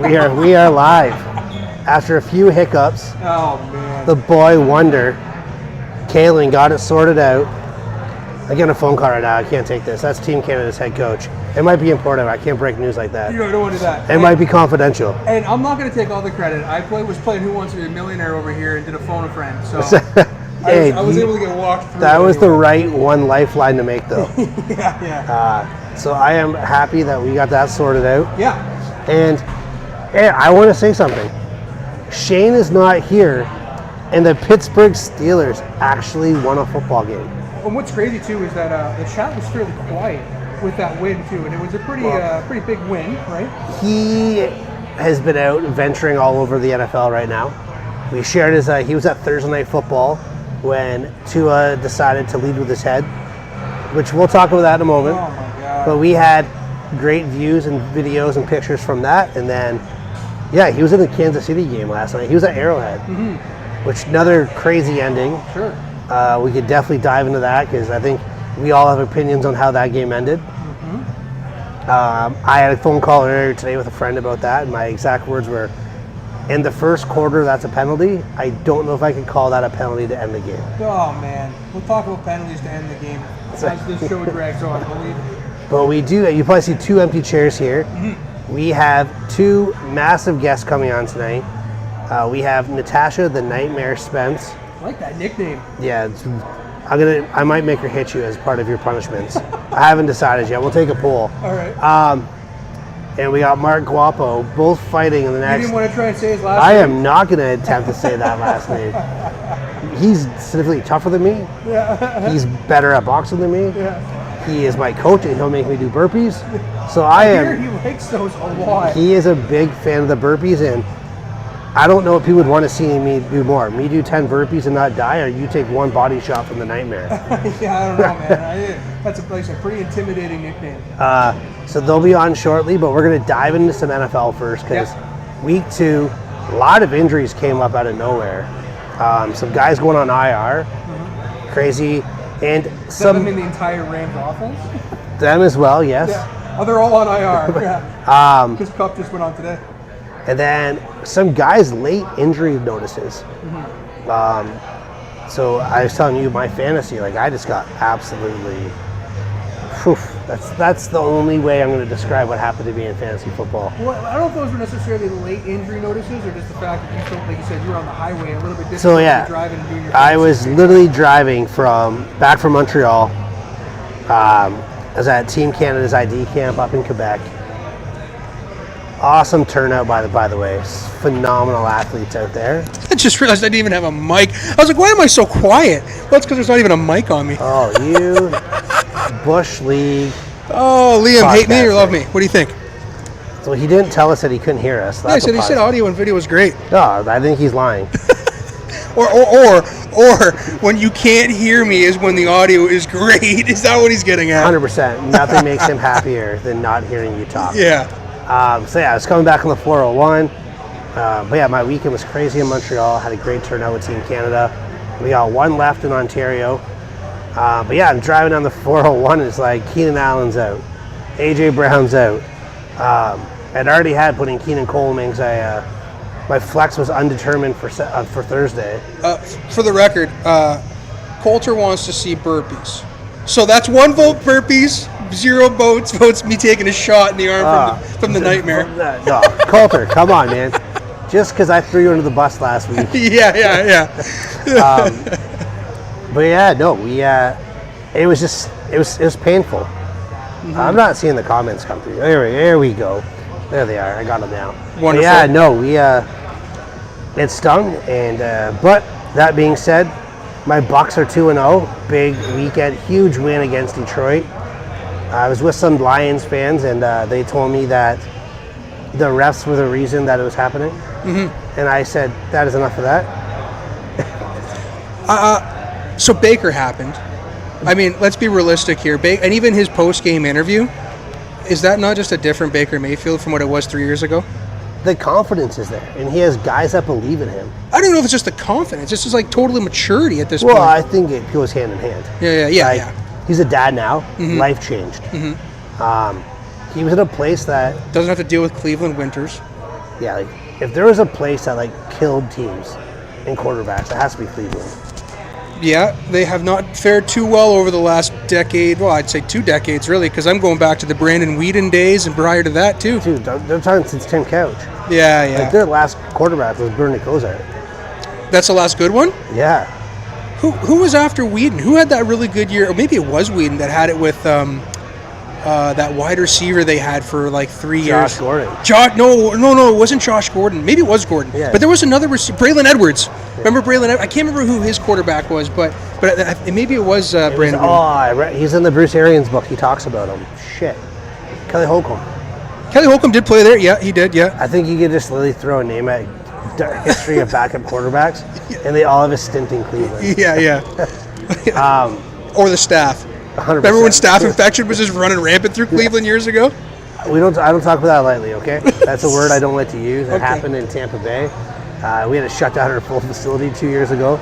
We are live. After a few hiccups, Oh, man. the boy wonder, Kalen, got it sorted out. I get a phone call right now. I can't take this. That's Team Canada's head coach. It might be important. I can't break news like that. You don't want to do that. It might be confidential. And I'm not going to take all the credit. I was playing Who Wants to Be a Millionaire over here and did a phone a friend. So Hey, I was able to get walked through. That was the right one lifeline to make, though. Yeah. So I am happy that we got that sorted out. Yeah. And I want to say something. Shane is not here, and the Pittsburgh Steelers actually won a football game. And what's crazy too is that the chat was fairly quiet with that win too, and it was a pretty big win, right? He has been out venturing all over the NFL right now. We shared his. He was at Thursday Night Football when Tua decided to lead with his head, which we'll talk about that in a moment. Oh my God! But we had great views and videos and pictures from that, and then he was in the Kansas City game last night. He was at Arrowhead, which another crazy ending. Sure. We could definitely dive into that because I think we all have opinions on how that game ended. I had a phone call earlier today with a friend about that, and my exact words were, in the first quarter, that's a penalty. I don't know if I could call that a penalty to end the game. Oh man, we'll talk about penalties to end the game as this show drags on. Believe me. But we do. You probably see two empty chairs here. We have two massive guests coming on tonight. We have Natasha, the Nightmare Spence. I like that nickname. Yeah, I might make her hit you as part of your punishments. I haven't decided yet. We'll take a poll. All right. And we got Mark Guapo, both fighting in the next. You didn't want to try and say his last I name? am not going to attempt to say that last name. He's significantly tougher than me. Yeah. He's better at boxing than me. Yeah. He is my coach, and he'll make me do burpees. So I hear he likes those a lot. He is a big fan of the burpees, and I don't know what people would want to see me do more. Me do 10 burpees and not die, or you take one body shot from the Nightmare. Yeah, I don't know, man. That's a pretty intimidating nickname. So they'll be on shortly, but we're going to dive into some NFL first because week 2, a lot of injuries came up out of nowhere. Some guys going on IR, crazy, and some. Them in the entire Rams offense? Them as well, yes. Yeah. Oh, they're all on IR. Yeah. Because Cup just went on today. And then some guys' late injury notices. So I was telling you my fantasy, I just got absolutely. That's the only way I'm going to describe what happened to me in fantasy football. Well, I don't know if those were necessarily late injury notices or just the fact that you felt, like you said, you were on the highway a little bit different. So yeah, driving and doing your I was literally driving back from Montreal. I was at Team Canada's ID camp up in Quebec. Awesome turnout, by the way. Phenomenal athletes out there. I just realized I didn't even have a mic. I was like, why am I so quiet? Well, it's because there's not even a mic on me. Oh, you Bush League. Oh, Liam, hate me or love me? What do you think? So he didn't tell us that he couldn't hear us. Yeah, he said audio and video was great. No, I think he's lying. or when you can't hear me is when the audio is great. Is that what he's getting at? 100%. Nothing makes him happier than not hearing you talk. Yeah. I was coming back on the 401. But yeah, my weekend was crazy in Montreal. Had a great turnout with Team Canada. We got one left in Ontario. But yeah, I'm driving down the 401 and it's like Keenan Allen's out. AJ Brown's out. I'd already had putting Keenan Coleman because my flex was undetermined for Thursday. For the record, Coulter wants to see burpees. So that's 1 vote burpees, 0 votes me taking a shot in the arm from the Nightmare. No, Coulter, come on, man. Just because I threw you under the bus last week. Yeah. But yeah, no, it was painful. I'm not seeing the comments come through. There we go. There they are. I got them now. Wonderful. But yeah, no, it stung, and but that being said, my Bucks are 2-0. Big weekend, huge win against Detroit. I was with some Lions fans, and they told me that the refs were the reason that it was happening. And I said, that is enough of that. So Baker happened. I mean, let's be realistic here. And even his post-game interview, is that not just a different Baker Mayfield from what it was 3 years ago? The confidence is there, and he has guys that believe in him. I don't know if it's just the confidence. It's just totally maturity at this point. Well, I think it goes hand in hand. Yeah. He's a dad now. Life changed. He was in a place that doesn't have to deal with Cleveland winters. Yeah, like if there was a place that like killed teams and quarterbacks, it has to be Cleveland. Yeah, they have not fared too well over the last decade. Well, I'd say 2 decades, really, because I'm going back to the Brandon Whedon days and prior to that, too. Dude, they're talking since Tim Couch. Yeah, yeah. Like their last quarterback was Bernie Kosar. That's the last good one? Yeah. Who was after Whedon? Who had that really good year? Or maybe it was Whedon that had it with that wide receiver they had for like 3 years. Josh Gordon. No, it wasn't Josh Gordon. Maybe it was Gordon. Yeah. But there was another receiver, Braylon Edwards. Yeah. Remember Braylon Edwards? I can't remember who his quarterback was, but maybe it was Brandon. He's in the Bruce Arians book. He talks about him. Shit. Kelly Holcomb. Kelly Holcomb did play there. Yeah, he did. Yeah. I think you could just literally throw a name at history of backup quarterbacks, and they all have a stint in Cleveland. Yeah. Or the staff. 100%. Remember when staph infection was just running rampant through Cleveland years ago? I don't talk about that lightly, okay? That's a word I don't like to use. It happened in Tampa Bay. We had to shut down our full facility 2 years ago.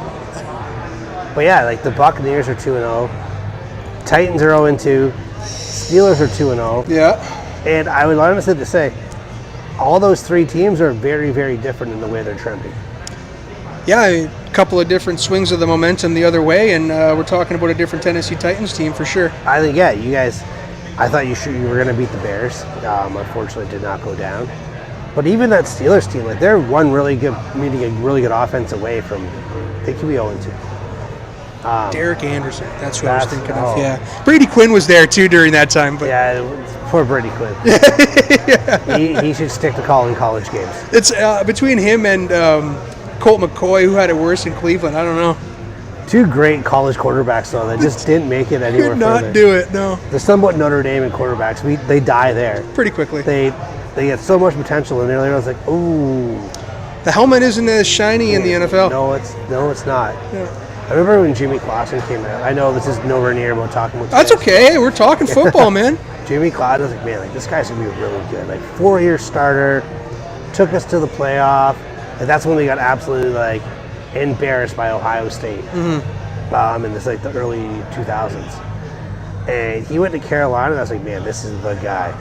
But yeah, like the Buccaneers are 2-0, Titans are 0-2, Steelers are 2-0. Yeah. And I would honestly to say, all those 3 teams are very, very different in the way they're trending. Yeah, a couple of different swings of the momentum the other way, and we're talking about a different Tennessee Titans team for sure. I think, yeah, you guys, I thought you were going to beat the Bears. Unfortunately, it did not go down. But even that Steelers team, like they're one really good, meeting a really good offense away from, they could be 0-2. Derek Anderson, that's who I was thinking of. Yeah, Brady Quinn was there too during that time. But yeah, poor Brady Quinn. he should stick to calling college games. It's between him and Colt McCoy, who had it worse in Cleveland. I don't know. 2 great college quarterbacks though that just didn't make it anywhere. Could not further. do it. No. There's something about Notre Dame and quarterbacks. They die there pretty quickly. They get so much potential, and then later I was like, ooh. The helmet isn't as shiny in the NFL. No, it's not. Yeah. I remember when Jimmy Clausen came out. I know this is nowhere near about talking about. That's okay. We're talking football, man. Jimmy Clausen was like, man, like this guy's gonna be really good. Like 4-year starter, took us to the playoff. And that's when we got absolutely like embarrassed by Ohio State. In this like the early 2000s. And he went to Carolina, and I was like, man, this is the guy.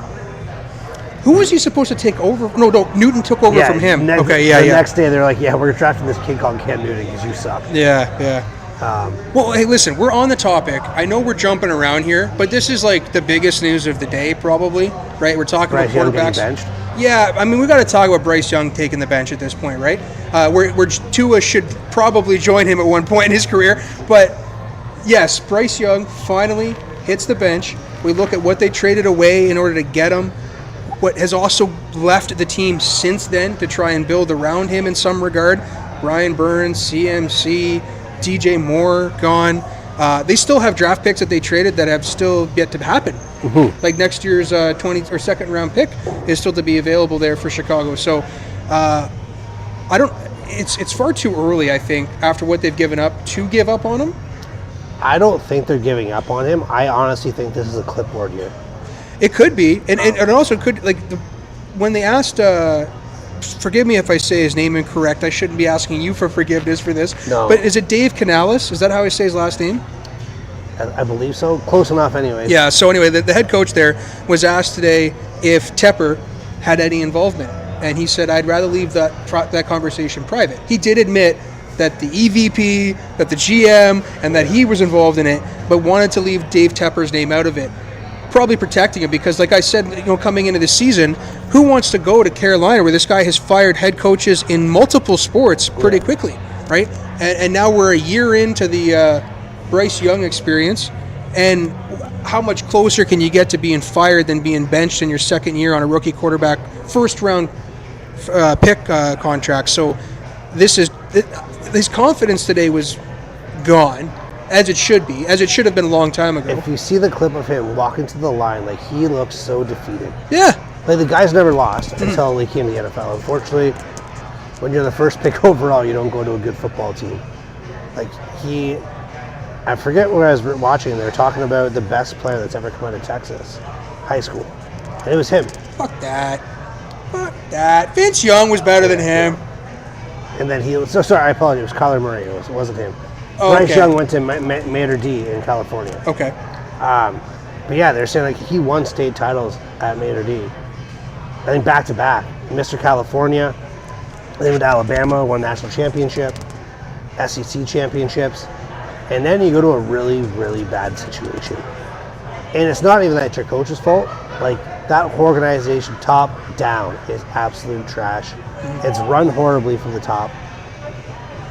Who was he supposed to take over? No, Newton took over from him. The next day, they're like, yeah, we're drafting this kid called Cam Newton because you suck. Yeah. Well, hey, listen, we're on the topic. I know we're jumping around here, but this is like the biggest news of the day, probably, right? We're talking about quarterbacks. Benched. Yeah, I mean, we got to talk about Bryce Young taking the bench at this point, right? Where Tua should probably join him at one point in his career. But yes, Bryce Young finally hits the bench. We look at what they traded away in order to get him. What has also left the team since then to try and build around him in some regard. Ryan Burns, CMC, DJ Moore gone. They still have draft picks that they traded that have still yet to happen. Mm-hmm. Like next year's 20 or second round pick is still to be available there for Chicago. So it's far too early, I think, after what they've given up to give up on him. I don't think they're giving up on him. I honestly think this is a clipboard year. It could be, and also could, like, when they asked, forgive me if I say his name incorrect, I shouldn't be asking you for forgiveness for this, but is it Dave Canales? Is that how I say his last name? I believe so. Close enough anyways. Yeah, so anyway, the head coach there was asked today if Tepper had any involvement, and he said, I'd rather leave that conversation private. He did admit that the EVP, that the GM, and that he was involved in it, but wanted to leave Dave Tepper's name out of it. Probably protecting him because, like I said, coming into the season, who wants to go to Carolina where this guy has fired head coaches in multiple sports pretty quickly, right? And now we're a year into the Bryce Young experience, and how much closer can you get to being fired than being benched in your second year on a rookie quarterback first-round pick contract? So his confidence today was gone. As it should be, as it should have been a long time ago. If you see the clip of him walking to the line, like he looks so defeated. Yeah. Like the guy's never lost until he came to the NFL. Unfortunately, when you're the first pick overall, you don't go to a good football team. Like I forget where I was watching, they were talking about the best player that's ever come out of Texas, high school. And it was him. Fuck that. Vince Young was better than him. And then sorry, I apologize, it was Kyler Murray, it wasn't him. Oh, Bryce Young went to Mater D in California. Okay. But yeah, they're saying like he won state titles at Mater D. I think back to back. Mr. California. They went to Alabama, won national championship, SEC championships, and then you go to a really, really bad situation. And it's not even that it's your coach's fault. Like, that organization, top down, is absolute trash. It's run horribly from the top.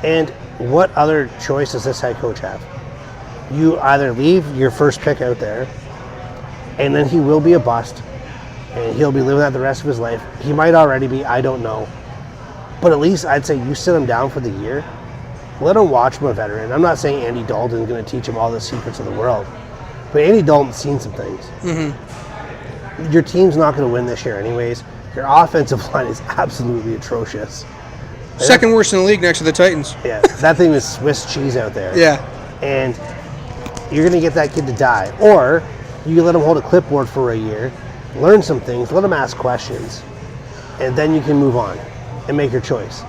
And what other choice does this head coach have? You either leave your first pick out there, and then he will be a bust, and he'll be living that the rest of his life. He might already be, I don't know. But at least I'd say you sit him down for the year. Let him watch him a veteran. I'm not saying Andy Dalton's going to teach him all the secrets of the world, but Andy Dalton's seen some things. Mm-hmm. Your team's not going to win this year anyways. Your offensive line is absolutely atrocious. Second worst in the league next to the Titans. Yeah, that thing is Swiss cheese out there. Yeah. And you're going to get that kid to die. Or you let him hold a clipboard for a year, learn some things, let him ask questions, and then you can move on and make your choice.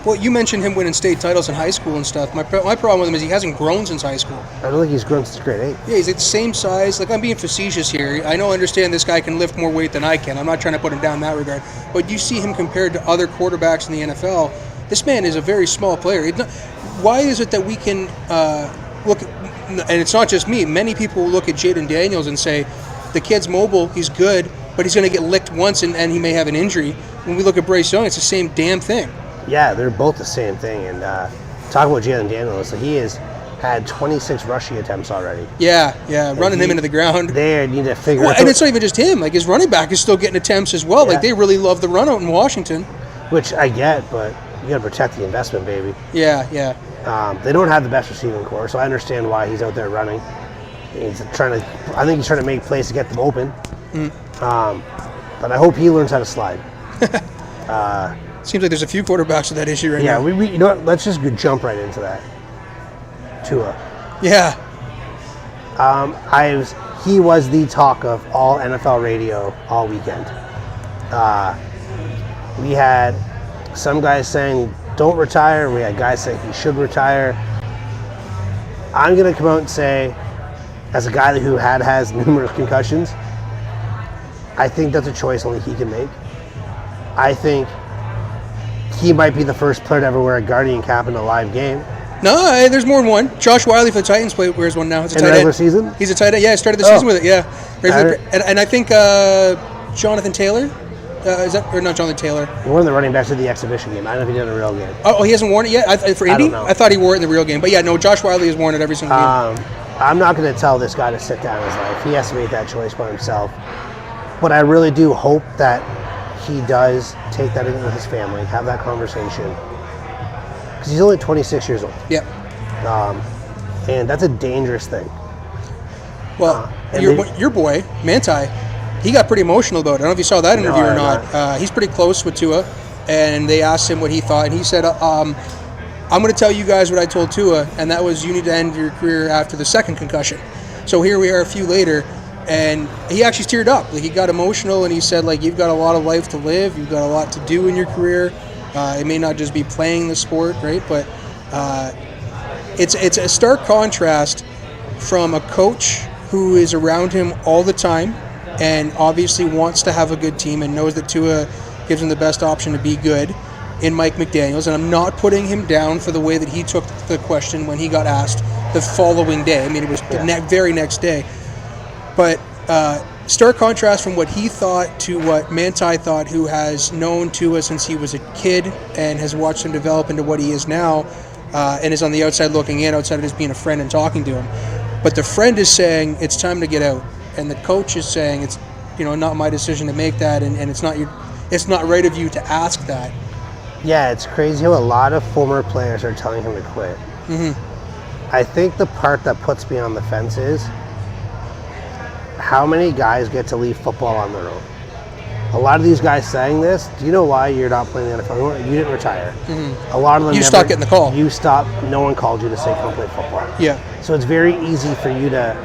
Well, you mentioned him winning state titles in high school and stuff. My problem with him is he hasn't grown since high school. I don't think he's grown since grade 8. Yeah, he's like the same size. Like, I'm being facetious here. I understand this guy can lift more weight than I can. I'm not trying to put him down in that regard. But you see him compared to other quarterbacks in the NFL. This man is a very small player. Why is it that we can look at, and it's not just me, many people will look at Jaden Daniels and say, the kid's mobile, he's good, but he's going to get licked once and he may have an injury. When we look at Bryce Young, it's the same damn thing. Yeah, they're both the same thing. And talk about Jalen Daniels, he has had 26 rushing attempts already. Yeah, running him into the ground. They need to figure out. And it's not even just him. Like, his running back is still getting attempts as well. Yeah. Like, they really love the run out in Washington. Which I get, but you got to protect the investment, baby. Yeah. They don't have the best receiving core, so I understand why he's out there running. I think he's trying to make plays to get them open. But I hope he learns how to slide. Seems like there's a few quarterbacks with that issue right now. Yeah, we you know what? Let's just jump right into that. Tua. Yeah. He was the talk of all NFL radio all weekend. We had some guys saying don't retire. We had guys saying he should retire. I'm going to come out and say, as a guy who has numerous concussions, I think that's a choice only he can make. I think he might be the first player to ever wear a Guardian cap in a live game. No, there's more than one. Josh Wiley for the Titans wears one now. It's a in tight the regular end. Season? He's a tight end. Yeah, he started the season with it. Yeah, and I think Jonathan Taylor. Is that or not Jonathan Taylor? He wore the running back to the exhibition game. I don't know if he did a real game. Oh, he hasn't worn it yet for Indy. I thought he wore it in the real game, but yeah, no. Josh Wiley has worn it every single game. I'm not going to tell this guy to sit down his life. He has to make that choice by himself. But I really do hope that he does take that into his family, have that conversation, because he's only 26 years old. Yep. And that's a dangerous thing. Well, your boy Manti, he got pretty emotional about it. I don't know if you saw that interview or not. He's pretty close with Tua, and they asked him what he thought, and he said, I'm going to tell you guys what I told Tua, and that was you need to end your career after the second concussion. So here we are a few later, and he actually teared up. Like, he got emotional, and he said, like, you've got a lot of life to live. You've got a lot to do in your career. It may not just be playing the sport, right? But it's a stark contrast from a coach who is around him all the time and obviously wants to have a good team and knows that Tua gives him the best option to be good in Mike McDaniels. And I'm not putting him down for the way that he took the question when he got asked the following day. I mean, it was the very next day. But stark contrast from what he thought to what Manti thought, who has known Tua since he was a kid and has watched him develop into what he is now, and is on the outside looking in, outside of just being a friend and talking to him. But the friend is saying it's time to get out, and the coach is saying it's not my decision to make that, and it's not right of you to ask that. Yeah, it's crazy how a lot of former players are telling him to quit. Mm-hmm. I think the part that puts me on the fence is how many guys get to leave football on their own. A lot of these guys saying this, do you know why you're not playing the NFL? You didn't retire. Mm-hmm. A lot of them You stopped getting the call. You stopped. No one called you to say come play football. Yeah. So it's very easy for you to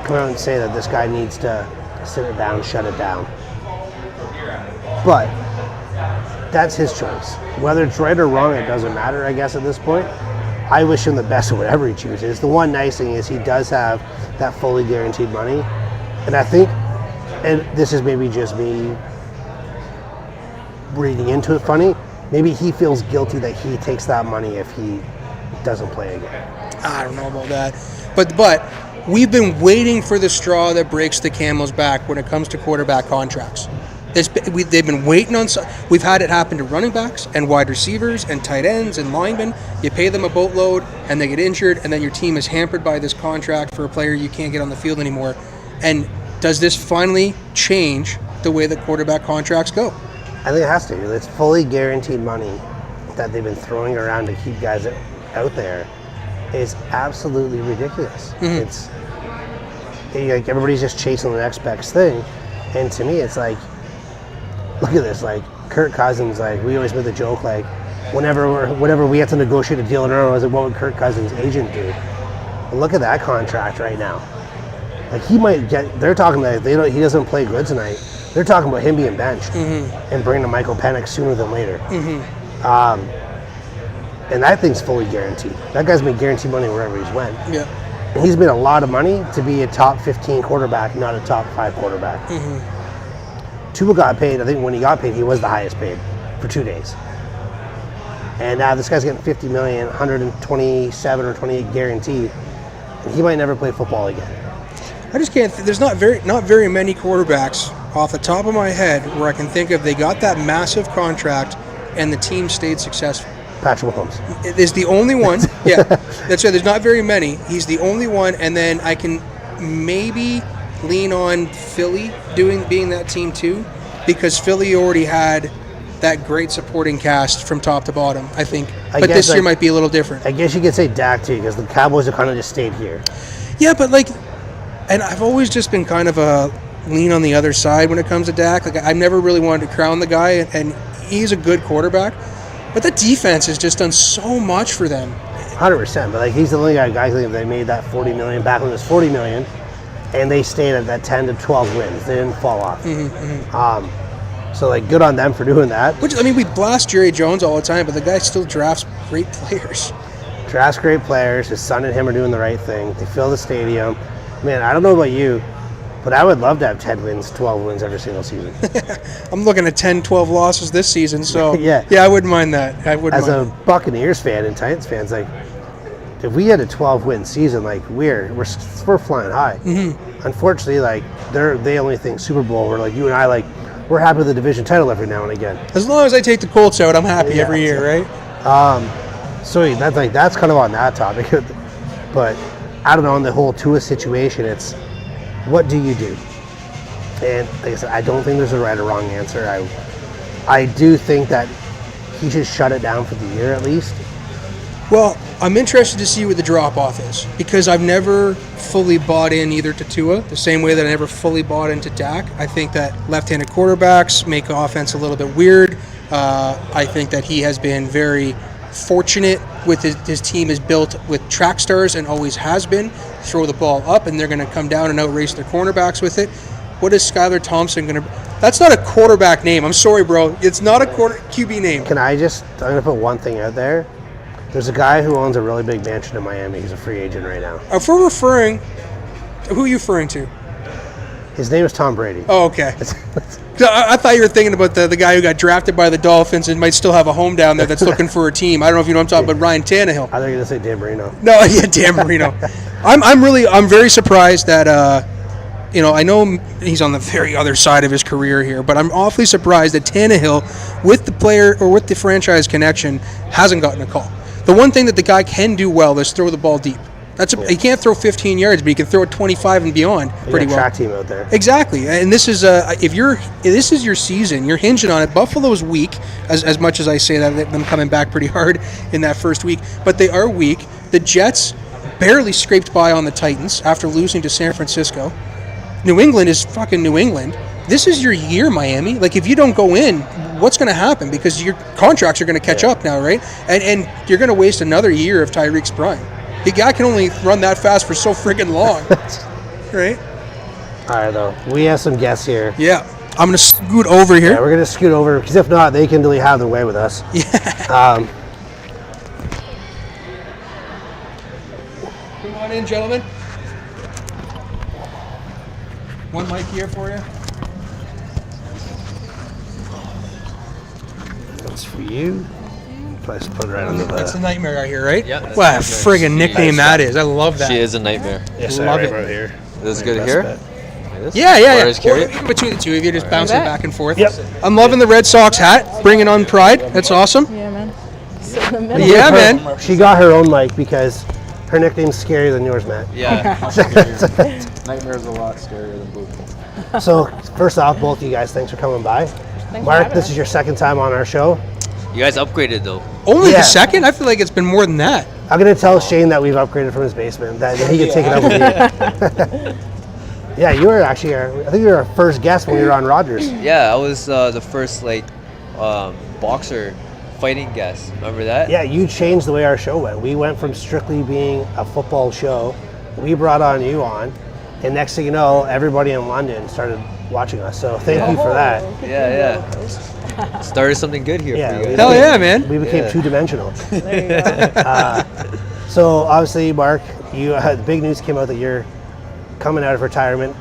come out and say that this guy needs to sit it down, shut it down. But that's his choice. Whether it's right or wrong, it doesn't matter, I guess, at this point. I wish him the best of whatever he chooses. The one nice thing is he does have that fully guaranteed money. And I think, and this is maybe just me reading into it funny. Maybe he feels guilty that he takes that money if he doesn't play again. I don't know about that. But we've been waiting for the straw that breaks the camel's back when it comes to quarterback contracts. They've been waiting on. We've had it happen to running backs and wide receivers and tight ends and linemen. You pay them a boatload and they get injured, and then your team is hampered by this contract for a player you can't get on the field anymore. And does this finally change the way that quarterback contracts go? I think it has to. It's fully guaranteed money that they've been throwing around to keep guys out there is absolutely ridiculous. Mm-hmm. It's like everybody's just chasing the next best thing, and to me, it's like, look at this. Like Kirk Cousins, like we always made the joke, like whenever we had to negotiate a deal in our own, I was like, what would Kirk Cousins' agent do? And look at that contract right now. Like he might get. They're talking that he doesn't play good tonight. They're talking about him being benched and bringing Michael Penix sooner than later. And that thing's fully guaranteed. That guy's made guaranteed money wherever he's went. Yeah. And he's made a lot of money to be a top 15 quarterback, not a top 5 quarterback. Tua got paid. I think when he got paid, he was the highest paid for 2 days. And now this guy's getting $50 million, 127 or 28 guaranteed. And he might never play football again. I just can't. There's not very many quarterbacks off the top of my head where I can think of they got that massive contract and the team stayed successful. Patrick Mahomes. It is the only one. Yeah, that's right. There's not very many. He's the only one, and then I can maybe lean on Philly being that team too, because Philly already had that great supporting cast from top to bottom, I think. But this year might be a little different. I guess you could say Dak too, because the Cowboys have kind of just stayed here. Yeah, but and I've always just been kind of a lean on the other side when it comes to Dak. Like I've never really wanted to crown the guy, and he's a good quarterback. But the defense has just done so much for them. 100%. But he's the only guy they made that $40 million back when it was $40 million, and they stayed at that 10 to 12 wins. They didn't fall off. So good on them for doing that. Which we blast Jerry Jones all the time, but the guy still drafts great players. Drafts great players. His son and him are doing the right thing. They fill the stadium. Man, I don't know about you, but I would love to have 10 wins, 12 wins every single season. I'm looking at 10, 12 losses this season, so yeah, I wouldn't mind that. As a Buccaneers fan and Titans fans, if we had a 12-win season, we're flying high. Unfortunately, they only think Super Bowl. Where you and I, we're happy with the division title every now and again. As long as I take the Colts out, I'm happy every year, right? So that's kind of on that topic, but I don't know, on the whole Tua situation, it's what do you do? And like I said, I don't think there's a right or wrong answer. I do think that he should shut it down for the year at least. Well, I'm interested to see what the drop-off is, because I've never fully bought in either to Tua, the same way that I never fully bought into Dak. I think that left-handed quarterbacks make offense a little bit weird. I think that he has been very fortunate with his team is built with track stars and always has been. Throw the ball up and they're going to come down and outrace their cornerbacks with it. What is Skylar Thompson going to... That's not a quarterback name. I'm sorry, bro. It's not a QB name. I'm going to put one thing out there. There's a guy who owns a really big mansion in Miami. He's a free agent right now. If we're referring... Who are you referring to? His name is Tom Brady. Oh, okay. I thought you were thinking about the guy who got drafted by the Dolphins and might still have a home down there that's looking for a team. I don't know if you know what I'm talking about, Ryan Tannehill. I thought you were going to say Dan Marino. No, yeah, Dan Marino. I'm very surprised that, I know he's on the very other side of his career here, but I'm awfully surprised that Tannehill, with the player or with the franchise connection, hasn't gotten a call. The one thing that the guy can do well is throw the ball deep. He can't throw 15 yards, but he can throw it 25 and beyond pretty well. Track team out there. Exactly, and this is this is your season. You're hinging on it. Buffalo's weak, as much as I say that them coming back pretty hard in that first week, but they are weak. The Jets barely scraped by on the Titans after losing to San Francisco. New England is fucking New England. This is your year, Miami. If you don't go in, what's going to happen? Because your contracts are going to catch up now, right? And you're going to waste another year of Tyreek's prime. The guy can only run that fast for so friggin' long, right? All right, though. We have some guests here. Yeah. I'm going to scoot over here. Yeah, we're going to scoot over, because if not, they can really have their way with us. Yeah. Come on in, gentlemen. One mic here for you. That's for you. Let's put it right under That's the the... nightmare right here, right? Yeah, that's What a Nightmare. friggin' nickname that is. I love that. She is a nightmare. Yes, Love right it. right here. This My good best here? bet. Like this? Yeah. Or just carry it? Or between the two of you, just bouncing bet. back and forth. Yep. I'm loving the Red Sox hat, bringing on pride. That's awesome. Yeah, man. Sit in the middle. Yeah, Her- man. She got her own mic because her nickname's scarier than yours, Matt. Yeah. Nightmare's a lot scarier than Blue. So, first off, both of you guys, thanks for coming by. Thanks for Mark, having this us. is your second time on our show. You guys upgraded though. Only Yeah. the second? I feel like it's been more than that. I'm going to tell Shane that we've upgraded from his basement, that he can take it up with you. Yeah, you were actually, I think you were our first guest when we were on Rogers. Yeah, I was the first boxer fighting guest. Remember that? Yeah, you changed the way our show went. We went from strictly being a football show, we brought on you on, and next thing you know, everybody in London started watching us. So thank you for that. Yeah. Started something good here Yeah, for you guys. Hell yeah, man. We became Yeah. two-dimensional. There you go. So obviously, Mark, you the big news came out that you're coming out of retirement.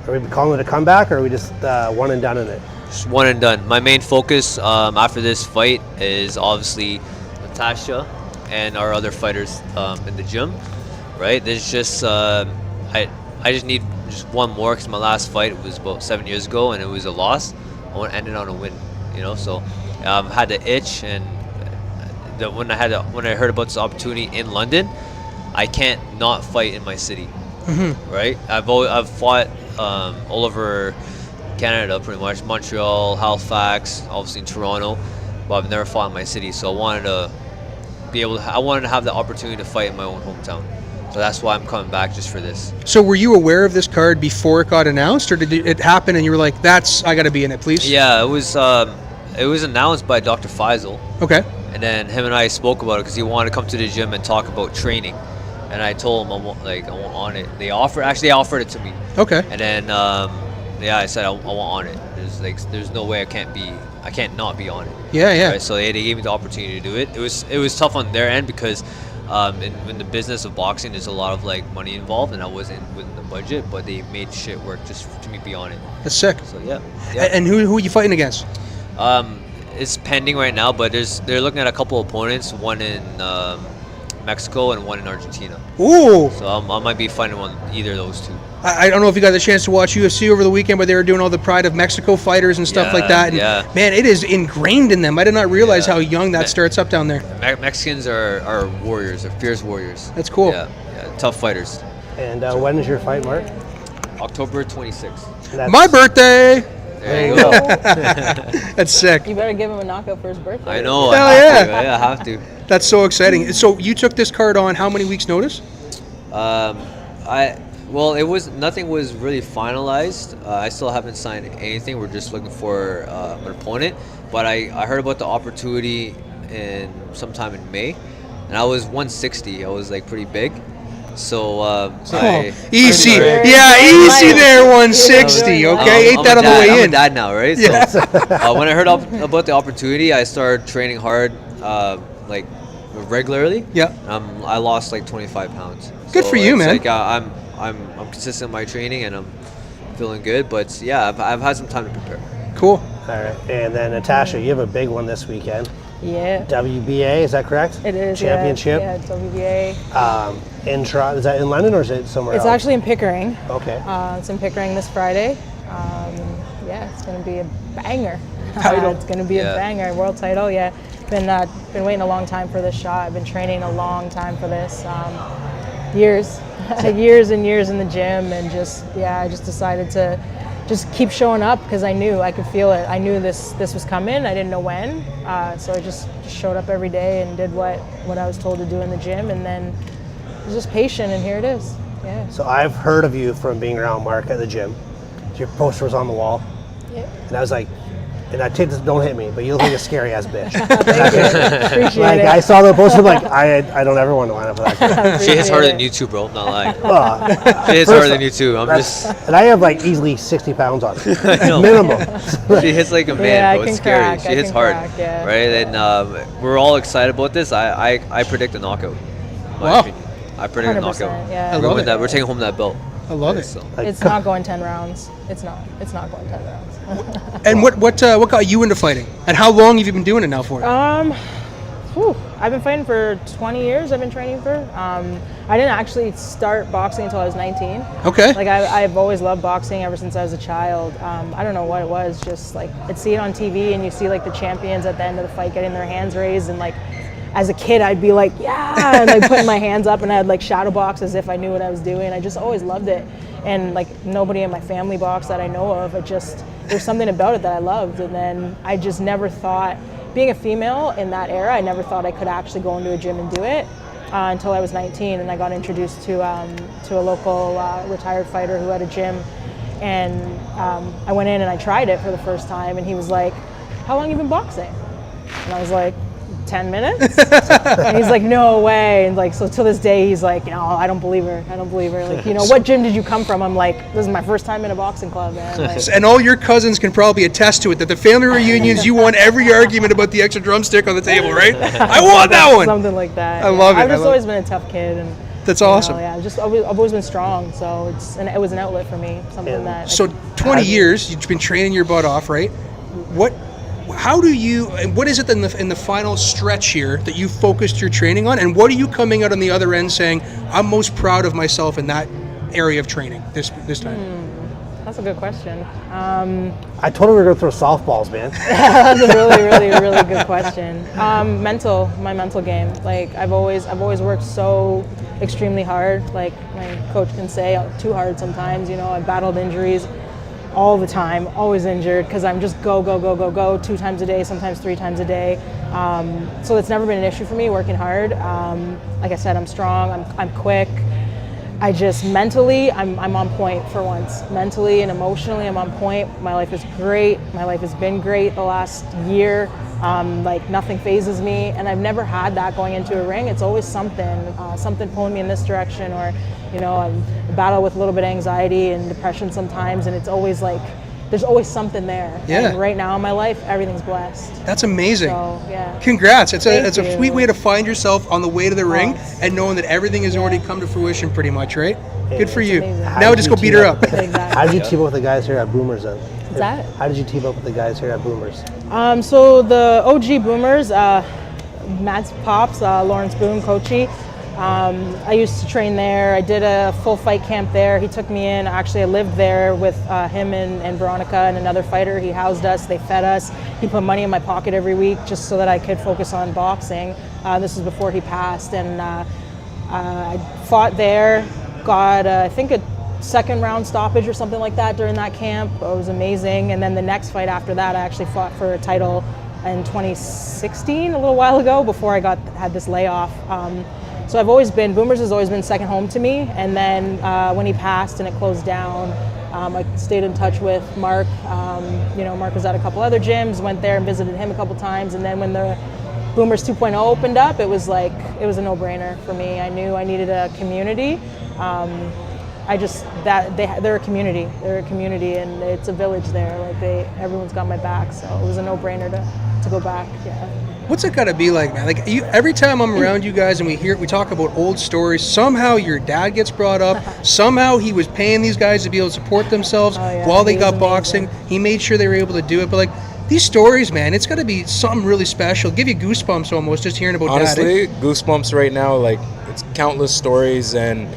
Are we calling it a comeback, or are we just one and done in it? Just one and done. My main focus after this fight is obviously Natasha and our other fighters in the gym. Right? There's just I just need just one more because my last fight was about 7 years ago and it was a loss. I want to end it on a win. So had the itch, and when I heard about this opportunity in London, I can't not fight in my city. Right? I've fought all over Canada, pretty much Montreal, Halifax, obviously in Toronto, but I've never fought in my city. So I wanted to have the opportunity to fight in my own hometown. So that's why I'm coming back just for this. So were you aware of this card before it got announced, or did it happen and you were like, I got to be in it, please? Yeah, it was announced by Dr. Faisal, Okay. and then him and I spoke about it because he wanted to come to the gym and talk about training, and I told him I want on it. They offered it to me, Okay. and then I said I want on it. There's no way I can't not be on it. Yeah. Right? So they gave me the opportunity to do it. It was tough on their end because in the business of boxing, there's a lot of money involved, and I wasn't within the budget, but they made shit work just to me be on it. That's sick. So yeah. And who are you fighting against? It's pending right now, but they're looking at a couple opponents, one in Mexico and one in Argentina. Ooh. So I might be fighting either of those two. I don't know if you got the chance to watch UFC over the weekend, but they were doing all the Pride of Mexico fighters and stuff like that. And yeah. man, it is ingrained in them. I did not realize Yeah. how young that starts up down there. Mexicans are warriors, they're fierce warriors. That's cool. Yeah, tough fighters. And when is your fight, Mark? October 26th. That's- My birthday. There you go. That's sick. You better give him a knockout for his birthday. I know. Hell I have yeah. to. Yeah, I have to. That's so exciting. So you took this card on how many weeks' notice? Nothing was really finalized. I still haven't signed anything. We're just looking for an opponent. But I heard about the opportunity sometime in May, and I was 160. I was pretty big. So Easy. Very Yeah, easy nice. there, 160. Very nice. Okay, ain't that on the way I'm in? a dad now, right? Yeah. So when I heard about the opportunity, I started training hard, regularly. Yeah. I lost 25 pounds. Good for you, man. I'm consistent in my training and I'm feeling good. But yeah, I've had some time to prepare. Cool. All right. And then Natasha, you have a big one this weekend. Yeah. WBA, is that correct? It is. Championship. Yeah, WBA. In Toronto, is that in London or is it somewhere It's else? actually in Pickering. Okay. It's in Pickering this Friday. It's going to be a banger. Title. It's going to be Yeah. a banger. World title, yeah. Been waiting a long time for this shot. I've been training a long time for this. Years. Years and years in the gym, and I just decided to just keep showing up because I knew I could feel it. I knew this was coming. I didn't know when, so I just showed up every day and did what I was told to do in the gym, and then was just patient, and here it is. Yeah. So I've heard of you from being around Mark at the gym. Your poster was on the wall, Yeah. and I was like, and I take this, don't hit me, but you look like a scary ass bitch. Thank you. Appreciate Like it. I saw the poster, I'm like I don't ever want to line up with that guy. She hits Appreciate harder it. than you too, bro. Not lying. Oh, She hits harder than you too. I'm just. and I have easily 60 pounds on it, I know. minimum. She hits like a man, Yeah, I bro. It's can scary. crack, She I hits can hard, crack, yeah. right? And we're all excited about this. I predict a knockout. in my Wow. opinion. I predict a 100%, knockout. yeah. I love it. We're taking home that belt. I love it. So, Like, It's not going 10 rounds. It's not going 10 rounds. And what got you into fighting? And how long have you been doing it now for? I've been fighting for 20 years. I've been training for. I didn't actually start boxing until I was 19. Okay. Like I've always loved boxing ever since I was a child. I don't know what it was. Just like I'd see it on TV, and you see like the champions at the end of the fight getting their hands raised, and like as a kid I'd be like, yeah, and like putting my hands up, and I'd like shadow box as if I knew what I was doing. I just always loved it. And like nobody in my family boxed that I know of. There's something about it that I loved. And then I just never thought, being a female in that era, I never thought I could actually go into a gym and do it until I was 19, and I got introduced to a local retired fighter who had a gym, and I went in and I tried it for the first time, and he was like, "How long have you been boxing?" And I was like, 10 minutes? And he's like, no way. And like, so to this day, he's like, no, I don't believe her. Like, what gym did you come from? I'm like, this is my first time in a boxing club, man. Like, And all your cousins can probably attest to it, that the family reunions, you won every argument about the extra drumstick on the table, right? I want that one. something like that. I love it. I've just always been a tough kid, and That's awesome. I've always been strong. So it was an outlet for me, something that. So 20 years, you've been training your butt off, right? How do you, and what is it in the final stretch here that you focused your training on, and what are you coming out on the other end saying, I'm most proud of myself in that area of training this time? That's a good question. I told her we were going to throw softballs, man. That's a really, really, really good question. My mental game. Like I've always worked so extremely hard. Like my coach can say, too hard sometimes. I've battled injuries all the time, always injured, because I'm just go 2 times a day, sometimes 3 times a day. So it's never been an issue for me working hard. Like I said, I'm strong. I'm quick. I just mentally, I'm on point for once. Mentally and emotionally, I'm on point. My life is great. My life has been great the last year. Like nothing phases me, and I've never had that going into a ring. It's always something pulling me in this direction, or I battle with a little bit of anxiety and depression sometimes, and it's always like there's always something there. Yeah. And right now in my life, everything's blessed. That's amazing. So yeah. Congrats. It's a Thank you. sweet way to find yourself on the way to the ring, Yes. and knowing that everything has already come to fruition pretty much, right? Good for you. amazing. How Now did just you go beat team her up. Exactly. How did you team up with the guys here at Boomers then? What's that? How did you team up with the guys here at Boomers? So the OG Boomers, Matt's Pops, Lawrence Boone, Coachy. I used to train there. I did a full fight camp there. He took me in. Actually, I lived there with him and Veronica and another fighter. He housed us. They fed us. He put money in my pocket every week just so that I could focus on boxing. This was before he passed. And I fought there, got I think a second round stoppage or something like that during that camp. It was amazing. And then the next fight after that, I actually fought for a title in 2016, a little while ago, before I had this layoff. So Boomers has always been second home to me. And then when he passed and it closed down, I stayed in touch with Mark. Mark was at a couple other gyms, went there and visited him a couple times. And then when the Boomers 2.0 opened up, it was a no-brainer for me. I knew I needed a community. They're a community. They're a community, and it's a village there. Like everyone's got my back, so it was a no-brainer to go back. Yeah. What's it gotta be like, man? Like every time I'm around you guys and we talk about old stories, somehow your dad gets brought up. Somehow he was paying these guys to be able to support themselves while they got boxing. He made sure they were able to do it. But like these stories, man, it's gotta be something really special. Give you goosebumps almost just hearing about Honestly, dad. goosebumps right now. Like it's countless stories, and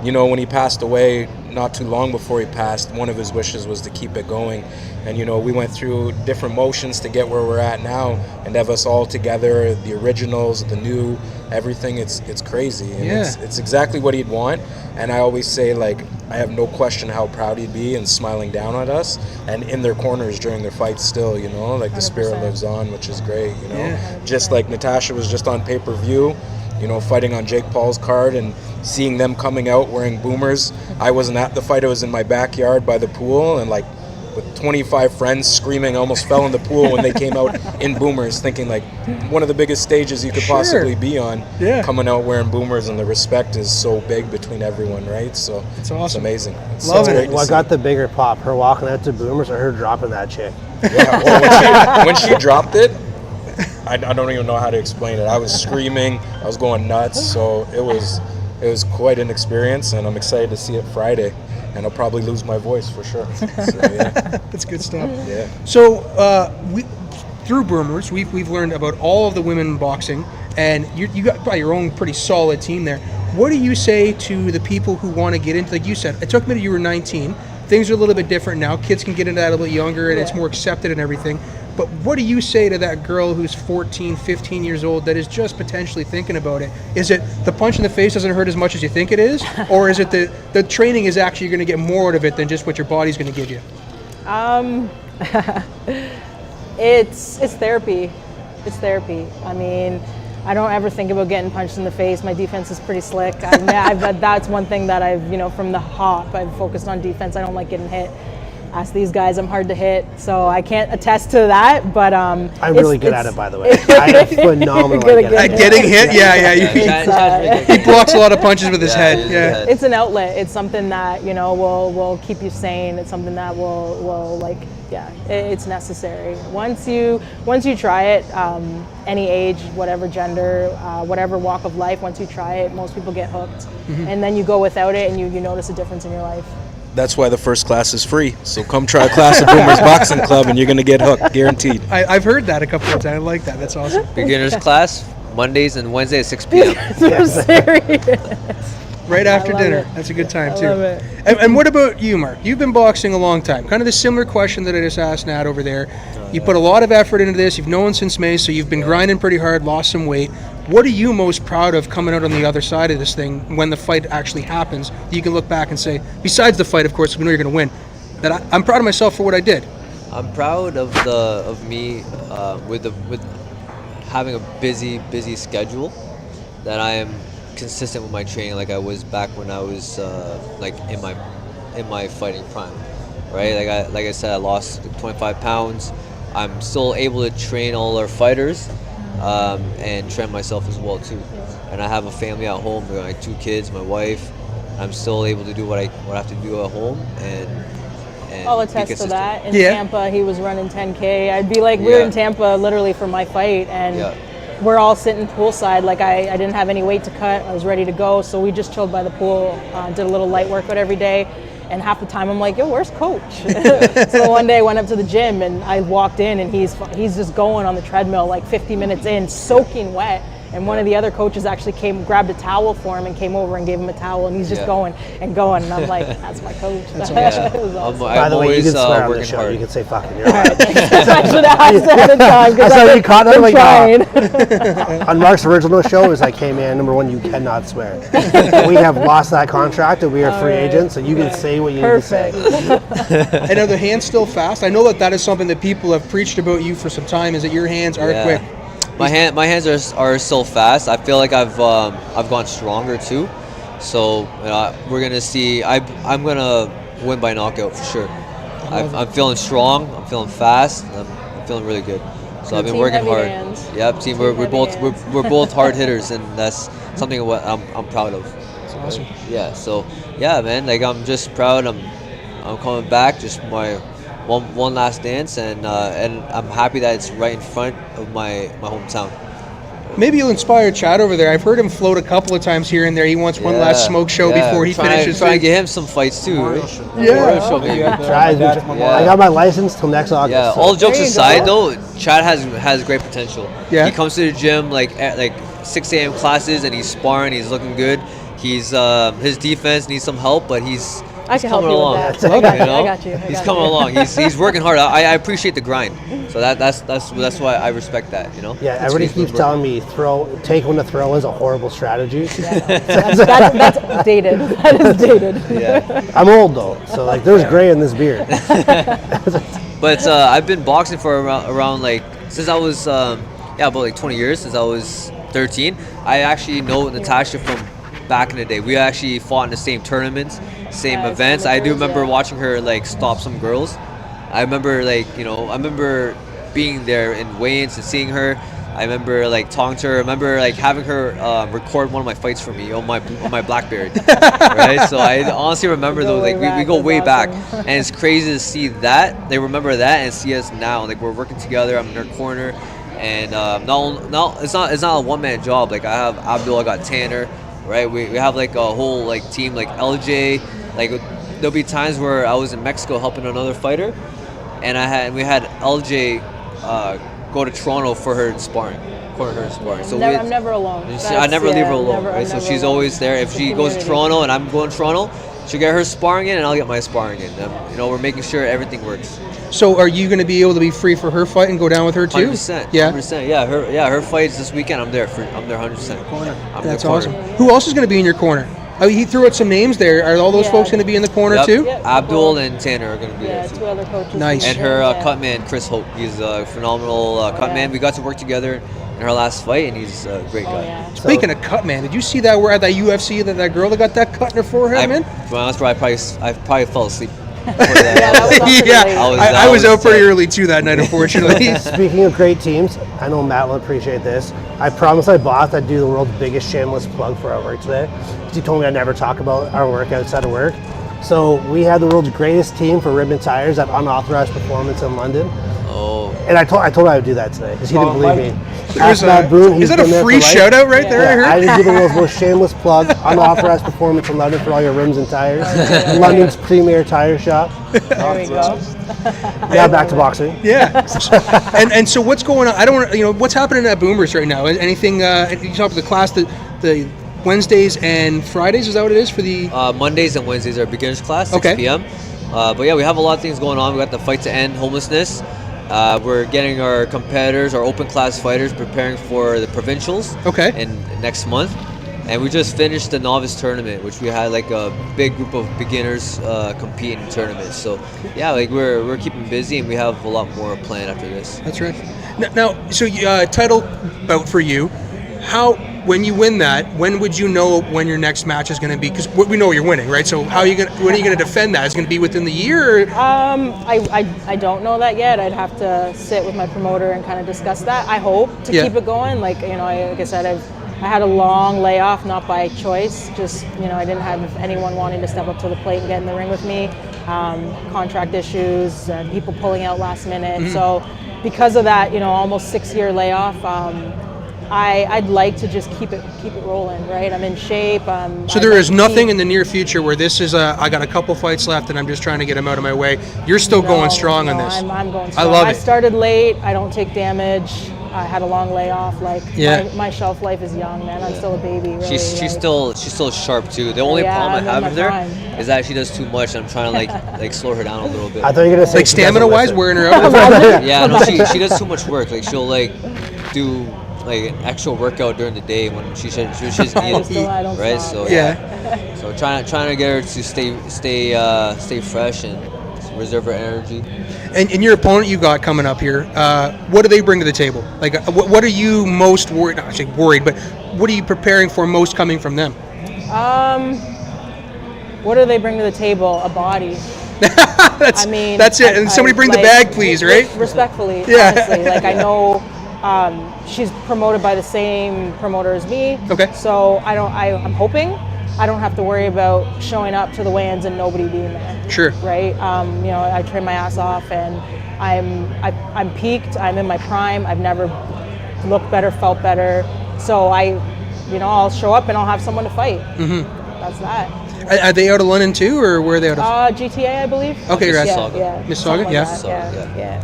when he passed away, not too long before he passed, one of his wishes was to keep it going. And we went through different motions to get where we're at now, and have us all together, the originals, the new, everything. It's crazy, and it's exactly what he'd want. And I always say, like, I have no question how proud he'd be and smiling down at us and in their corners during their fights still, like the 100%. spirit lives on, which is great, Yeah. Just like Natasha was just on pay-per-view, fighting on Jake Paul's card, and seeing them coming out wearing Boomers. I wasn't at the fight. I was in my backyard by the pool, and like with 25 friends screaming, I almost fell in the pool when they came out in Boomers, thinking like one of the biggest stages you could possibly be on, coming out wearing Boomers, and the respect is so big between everyone, right? So It's awesome. It's amazing. It's Love so it. great to What see. got the bigger pop? Her walking out to Boomers or her dropping that chick? Yeah, well, when she dropped it, I don't even know how to explain it. I was screaming, I was going nuts, so it was quite an experience, and I'm excited to see it Friday. and I'll probably lose my voice for sure. So, yeah. That's good stuff. Yeah. So through Boomers, we've learned about all of the women in boxing, and you got probably your own pretty solid team there. What do you say to the people who want to get into, like you said, it took me till you were 19. Things are a little bit different now. Kids can get into that a little bit younger, and it's more accepted and everything. But what do you say to that girl who's 14, 15 years old that is just potentially thinking about it? Is it the punch in the face doesn't hurt as much as you think it is? Or is it the training is actually going to get more out of it than just what your body's going to give you? It's therapy. It's therapy. I mean, I don't ever think about getting punched in the face. My defense is pretty slick. That's one thing that I've, from the hop, I've focused on defense. I don't like getting hit. Ask these guys, I'm hard to hit, so I can't attest to that. But I'm really good at it, by the way. I am phenomenal at getting hit. He blocks a lot of punches with his head. Yeah, it's an outlet. It's something that will keep you sane. It's something that will it's necessary. Once you try it, any age, whatever gender, whatever walk of life, once you try it, most people get hooked, and then you go without it, and you notice a difference in your life. That's why the first class is free. So come try a class at Boomers Boxing Club and you're going to get hooked, guaranteed. I've heard that a couple of times. I like that. That's awesome. Beginners class, Mondays and Wednesdays at 6 p.m. I'm serious. Right after dinner. It. That's a good time, too. I love it. And what about you, Mark? You've been boxing a long time. Kind of the similar question that I just asked Nat over there. You put a lot of effort into this. You've known since May, so you've been grinding pretty hard, lost some weight. What are you most proud of coming out on the other side of this thing when the fight actually happens? You can look back and say, besides the fight, of course, we know you're going to win, that I'm proud of myself for what I did. I'm proud of me with having a busy schedule, that I am consistent with my training like I was back when I was in my fighting prime, right? Like I said, I lost 25 pounds. I'm still able to train all our fighters. And train myself as well too. And I have a family at home, like 2 kids, my wife. I'm still able to do what I have to do at home and I'll attest to that. In Tampa, he was running 10K. I'd be like, we were in Tampa literally for my fight, and we're all sitting poolside. Like I didn't have any weight to cut. I was ready to go, so we just chilled by the pool, did a little light workout every day. And half the time I'm like, yo, where's coach? So one day I went up to the gym and I walked in and he's just going on the treadmill like 50 minutes in, soaking wet. And one of the other coaches actually grabbed a towel for him and came over and gave him a towel, and he's just going and going. And I'm like, that's my coach. It was awesome. By the way, you can swear on the show. Hard. You can say fucking. You're right. I should have asked ahead of time because I've been trying. On Mark's original show, it was like, hey man, number one, you cannot swear. We have lost that contract and we are free agents, so you can say what you need to say. And are the hands still fast? I know that is something that people have preached about you for some time, is that your hands are quick. My hands are still fast. I feel like I've gone stronger too. So we're gonna see. I'm gonna win by knockout for sure. I'm feeling strong. I'm feeling fast. I'm feeling really good. So I've been working hard. Hands. Yep, team. We're both hard hitters, and that's something what I'm proud of. That's awesome. Yeah. So yeah, man. Like I'm just proud. I'm coming back. Just my one last dance, and I'm happy that it's right in front of my hometown. Maybe you'll inspire Chad over there. I've heard him float a couple of times here and there. He wants one last smoke show before he finishes. Trying to get him some fights too. Right? I got my license till next August. Yeah. So. All jokes aside, though, Chad has great potential. Yeah. He comes to the gym like 6 a.m. classes, and he's sparring. He's looking good. His defense needs some help, but he's coming along. I got you. He's coming along. He's working hard. I appreciate the grind. So that's why I respect that. Yeah, everybody keeps telling me take when to throw is a horrible strategy. That's dated. That is dated. Yeah. I'm old though, so like there's gray in this beard. But I've been boxing for around like since I was about like 20 years, since I was 13. I actually know Natasha from back in the day. We actually fought in the same tournaments, same events. I do remember watching her like stop some girls. I remember being there in weigh-ins and seeing her. I remember like talking to her. I remember like having her record one of my fights for me on my BlackBerry. Right? So I honestly remember those. Like we go way back, and it's crazy to see that they remember that and see us now. Like we're working together. I'm in her corner, and no, it's not a one-man job. Like I have Abdul, I got Tanner. Right, we have like a whole like team, like LJ, like there'll be times where I was in Mexico helping another fighter, and we had LJ go to Toronto for her sparring. So I'm never alone. I never leave her alone, right? So she's always there. If she goes to Toronto and I'm going to Toronto, she'll get her sparring in and I'll get my sparring in. We're making sure everything works. So are you going to be able to be free for her fight and go down with her too? 100%. Yeah. 100%. Her fights this weekend. I'm there 100%. That's awesome. Who else is going to be in your corner? Oh, he threw out some names there. Are all those folks going to be in the corner too? Yep. Abdul and Tanner are going to be there. Yeah, 2 other coaches. Nice. And her cut man, Chris Hope. He's a phenomenal cut man. We got to work together in her last fight, and he's a great guy. Yeah. Speaking of cut man, did you see that where at that UFC that girl that got that cut in her forehead, man? Well, that's where I probably fell asleep. I was out pretty early too that night, unfortunately. Speaking of great teams, I know Matt will appreciate this. I promised my boss I'd do the world's biggest shameless plug for our work today. Because he told me I'd never talk about our work outside of work. So we had the world's greatest team for Ribbon Tires at Unauthorized Performance in London. Oh. And I told him I would do that today because he didn't believe me. Is that a free shout out right there? Yeah, I did do the world's most shameless plug. Unauthorized Performance in London for all your rims and tires. London's premier tire shop. There we go. Yeah, back to boxing. Yeah. and so what's going on? I don't what's happening at Boomers right now? Anything? You talk about the class, the Wednesdays and Fridays. Is that what it is for the? Mondays and Wednesdays are beginners class, 6 p.m. But yeah, we have a lot of things going on. We got the fight to end homelessness. We're getting our competitors, our open class fighters, preparing for the provincials. In next month. And we just finished the novice tournament, which we had like a big group of beginners compete in tournaments. So yeah, like we're keeping busy, and we have a lot more planned after this. That's right. Now, so title bout for you. When you win that, when would you know when your next match is going to be? Because we know you're winning, right? So when are you going to defend that? Is it going to be within the year? Or? I don't know that yet. I'd have to sit with my promoter and kind of discuss that. I hope to keep it going. Like I said, I had a long layoff, not by choice. Just I didn't have anyone wanting to step up to the plate and get in the ring with me. Contract issues, people pulling out last minute. Mm-hmm. So because of that, almost 6-year layoff. I'd like to just keep it rolling, right? I'm in shape. So there is nothing in the near future where this is I got a couple fights left and I'm just trying to get them out of my way. You're still going strong on this. I'm going strong. I love it. I started late. I don't take damage. I had a long layoff. My shelf life is young, man. I'm still a baby. Really. She's still sharp too. The only problem I have with her is that she does too much. I'm trying to like slow her down a little bit. I thought you were gonna say like stamina wise, wearing her out. Yeah, no, she does too much work. Like she'll do like an actual workout during the day when she doesn't need to, right? So so trying to get her to stay fresh and reserve her energy. And your opponent you got coming up here, what do they bring to the table? Like, what are you most worried? Not actually worried, but what are you preparing for most coming from them? What do they bring to the table? A body. That's it. And somebody bring the bag, please, right? Respectfully, honestly. Like I know. She's promoted by the same promoter as me. Okay. So I'm hoping I don't have to worry about showing up to the weigh-ins and nobody being there. Sure. Right. I train my ass off and I'm peaked. I'm in my prime. I've never looked better, felt better. So I'll show up and I'll have someone to fight. Mm-hmm. That's that. Are they out of London too, or where are they out of? GTA, I believe. Okay, right. Mississauga. Yeah.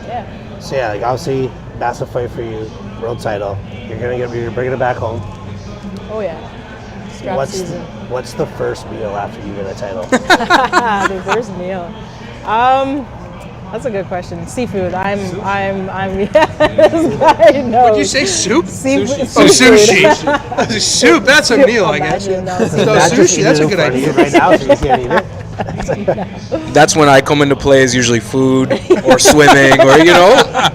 Yeah. So yeah, like obviously massive fight for you, world title. You're bringing it back home. Oh yeah. Strap season. What's the first meal after you win a title? The first meal. That's a good question. Seafood. I'm this guy knows. Would you say soup? Seafood. Sushi. Soup. That's a meal, I guess. Sushi. That's a good idea. Right now, so you can't eat it. That's when I come into play is usually food or swimming or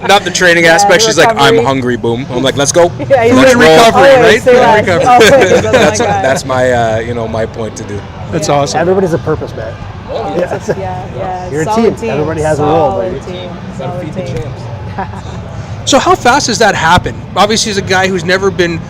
not the training aspect. She's like, I'm hungry, boom. I'm like, let's go. Yeah, let's recovery, right? That's my my point to do. That's awesome. Everybody's a purpose, man. Yeah. You're a team. Everybody has a role. Solid team. So how fast does that happen? Obviously, as a guy who's never been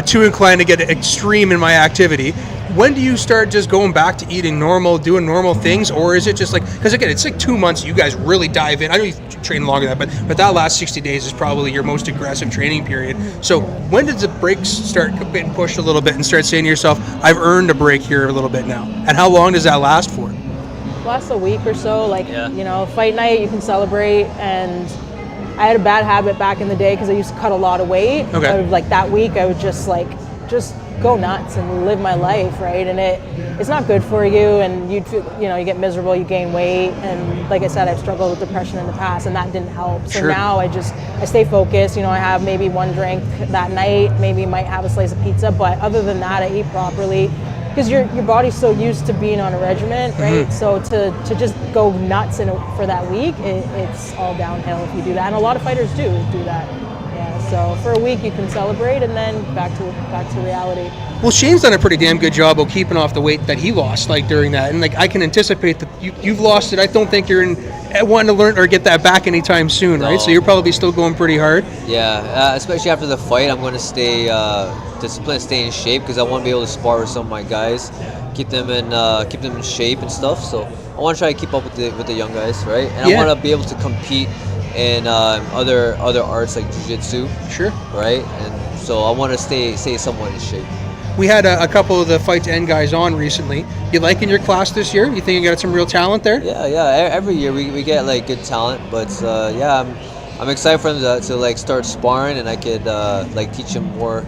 too inclined to get extreme in my activity, when do you start just going back to eating normal, doing normal things, or is it just like, because again, it's like 2 months you guys really dive in. I know you've trained longer than that, but that last 60 days is probably your most aggressive training period. So when does the breaks start getting pushed a little bit and start saying to yourself, I've earned a break here a little bit now? And how long does that last for? Lasts a week or so. Like, Yeah. you know, fight night, you can celebrate. And I had a bad habit back in the day because I used to cut a lot of weight. Okay. I would, like, that week I would just go nuts and live my life, right? And it's not good for you, and you get miserable, you gain weight, and like I said, I've struggled with depression in the past, and that didn't help. So Sure. now I stay focused. You know, I have maybe one drink that night, maybe might have a slice of pizza, but other than that, I eat properly. Because your body's so used to being on a regimen, right? So to just go nuts for that week, it's all downhill if you do that. And a lot of fighters do that. Yeah. So for a week you can celebrate, and then back to reality. Well, Shane's done a pretty damn good job of keeping off the weight that he lost, like during that, and like I can anticipate that you've lost it. I don't think you're wanting to learn or get that back anytime soon, right? No. So you're probably still going pretty hard. Yeah, especially after the fight, I'm going to stay disciplined, stay in shape, because I want to be able to spar with some of my guys, keep them in shape and stuff. So I want to try to keep up with the young guys, right? And Yeah. I want to be able to compete in other arts like jiu-jitsu, Sure. right? And so I want to stay somewhat in shape. We had a couple of the Fight to End guys on recently. You liking your class this year? You think you got some real talent there? Yeah. Every year we get like good talent, but yeah, I'm excited for them to like start sparring, and I could like teach them more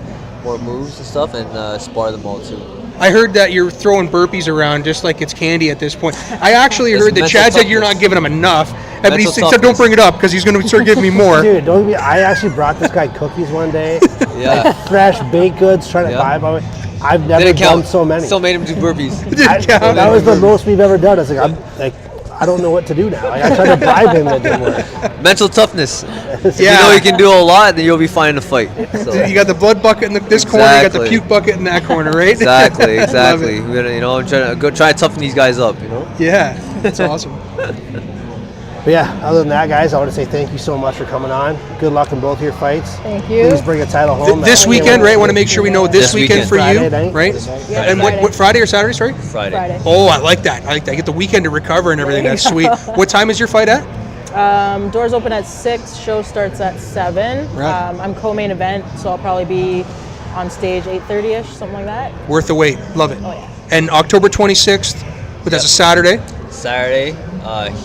moves and stuff, and spar them all too. I heard that you're throwing burpees around just like it's candy at this point. I actually It's heard that mental Chad said you're not toughness. giving him enough, but he Mental said don't toughness. bring it up because he's going to start giving me more. Dude, I actually brought this guy cookies one day. Yeah. Fresh baked goods, trying to Yeah. buy by. I've never Didn't done count. so many. Still made him do burpees. That was the most we've ever done. I was like, I don't know what to do now. Like, I tried to bribe him, and it didn't work. Mental toughness. If Yeah. you know you can do a lot, then you'll be fine in a fight. So. You got the blood bucket in this corner, you got the Exactly. puke bucket in that corner, right? Exactly. Love it. We're gonna, I'm trying to try to toughen these guys up. Yeah, that's awesome. But yeah, other than that, guys, I want to say thank you so much for coming on. Good luck in both your fights. Thank you. Please bring a title home. This weekend, right? I want to make sure we know this This weekend weekend. for you, Friday night. right? Yeah, And Friday. what Friday or Saturday? Sorry. Friday. Oh, I like that. Get the weekend to recover and everything. That's sweet. What time is your fight at? Doors open at 6. Show starts at 7. Right. I'm co-main event, so I'll probably be on stage 8:30ish, something like that. Worth the wait. Love it. Oh, yeah. And October 26th, but that's a Saturday. Saturday,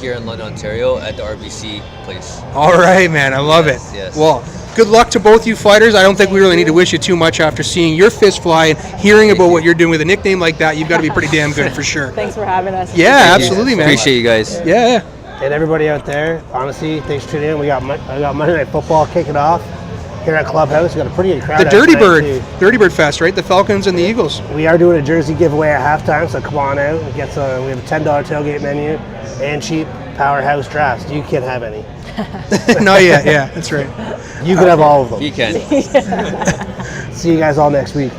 here in London, Ontario, at the RBC place. All right, man. I love it. Yes. Well, good luck to both you fighters. I don't think we really need to wish you too much after seeing your fist fly and hearing about what you're doing with a nickname like that. You've got to be pretty damn good for sure. Thanks for having us. Yeah, Thank you. absolutely, man. Appreciate you guys. Yeah. And everybody out there, honestly, thanks for tuning in. I got Monday Night Football kicking off here at Clubhouse. We got a pretty good crowd. The out Dirty tonight, Bird. too. Dirty Bird Fest, right? The Falcons and the Eagles. We are doing a jersey giveaway at halftime, so come on out and get some. We have a $10 tailgate menu and cheap powerhouse drafts. You can't have any. Not yet. Yeah, that's right. You can have all of them. You can. See you guys all next week.